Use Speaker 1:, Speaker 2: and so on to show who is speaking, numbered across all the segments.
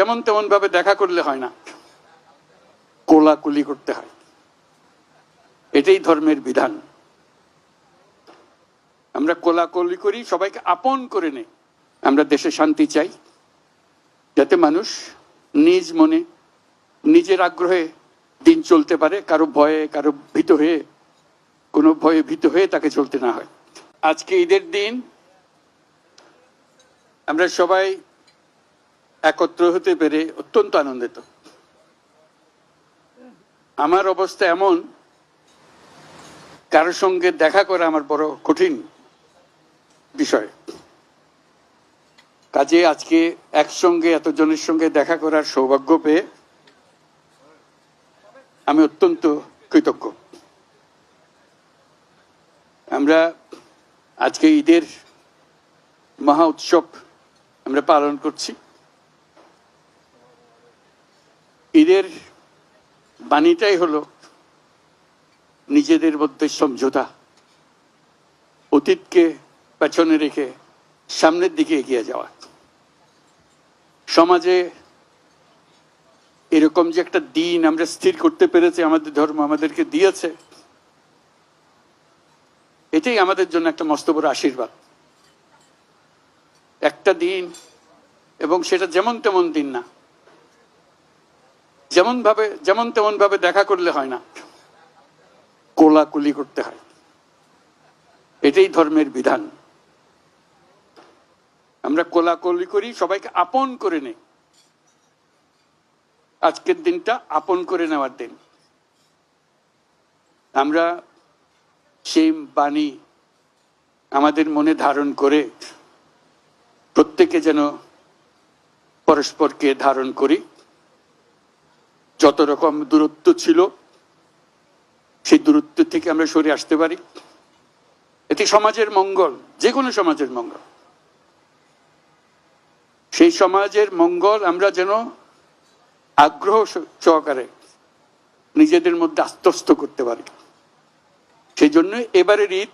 Speaker 1: যেমন তেমন ভাবে দেখা করলে হয় না, কোলাকুলি করতে হয়। এটাই ধর্মের বিধান। আমরা কোলাকুলি করি, সবাইকে আপন করে নেই। আমরা দেশে শান্তি চাই, যাতে মানুষ নিজ মনে নিজের আগ্রহে দিন চলতে পারে, কারো ভয়ে কারো ভীত হয়ে, কোনো ভয়ে ভীত হয়ে তাকে চলতে না হয়। আজকে ঈদের দিন আমরা সবাই একত্র হতে পেরে অত্যন্ত আনন্দিত। আমার অবস্থা এমন, কারোর সঙ্গে দেখা করা আমার বড় কঠিন বিষয়। কাজে আজকে একসঙ্গে এতজনের সঙ্গে দেখা করার সৌভাগ্য পেয়ে আমি অত্যন্ত কৃতজ্ঞ। আমরা আজকে ঈদের মহা উৎসব আমরা পালন করছি। ঈদের বাণীটাই হলো নিজেদের মধ্যে সমঝোতা, অতীতকে পেছনে রেখে সামনের দিকে এগিয়ে যাওয়া। সমাজে এরকম যে একটা দিন আমরা স্থির করতে পেরেছি, আমাদের ধর্ম আমাদেরকে দিয়েছে, এটাই আমাদের জন্য একটা মস্ত বড় আশীর্বাদ। একটা দিন, এবং সেটা যেমন তেমন দিন না, যেমন তেমন ভাবে দেখা করলে হয় না, কোলাকুলি করতে হয়। এটাই ধর্মের বিধান। আমরা কোলাকুলি করি, সবাইকে আপন করে নেই। আজকের দিনটা আপন করে নেওয়ার দিন। আমরা সেই বাণী আমাদের মনে ধারণ করে প্রত্যেকে যেন পরস্পরকে ধারণ করি। যত রকম দূরত্ব ছিল সেই দূরত্ব থেকে আমরা সরে আসতে পারি। এটি সমাজের মঙ্গল, যে কোনো সমাজের মঙ্গল। সেই সমাজের মঙ্গল আমরা যেন আগ্রহ সহকারে নিজেদের মধ্যে আত্মস্থ করতে পারি। সেই জন্য এবারের ঈদ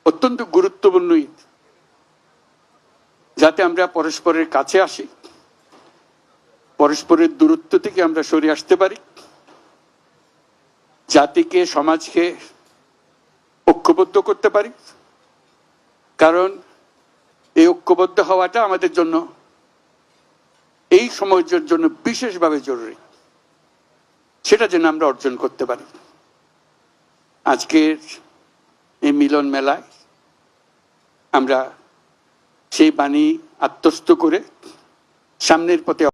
Speaker 1: অত্যন্ত গুরুত্বপূর্ণ ঈদ, যাতে আমরা পরস্পরের কাছে আসি, পরস্পরের দূরত্ব থেকে আমরা সরে আসতে পারি, জাতিকে সমাজকে ঐক্যবদ্ধ করতে পারি। কারণ এই ঐক্যবদ্ধ হওয়াটা আমাদের জন্য, এই সমাজের জন্য বিশেষভাবে জরুরি। সেটা যেন আমরা অর্জন করতে পারি। আজকের এই মিলন মেলায় আমরা সেই বাণী আত্মস্থ করে সামনের পথে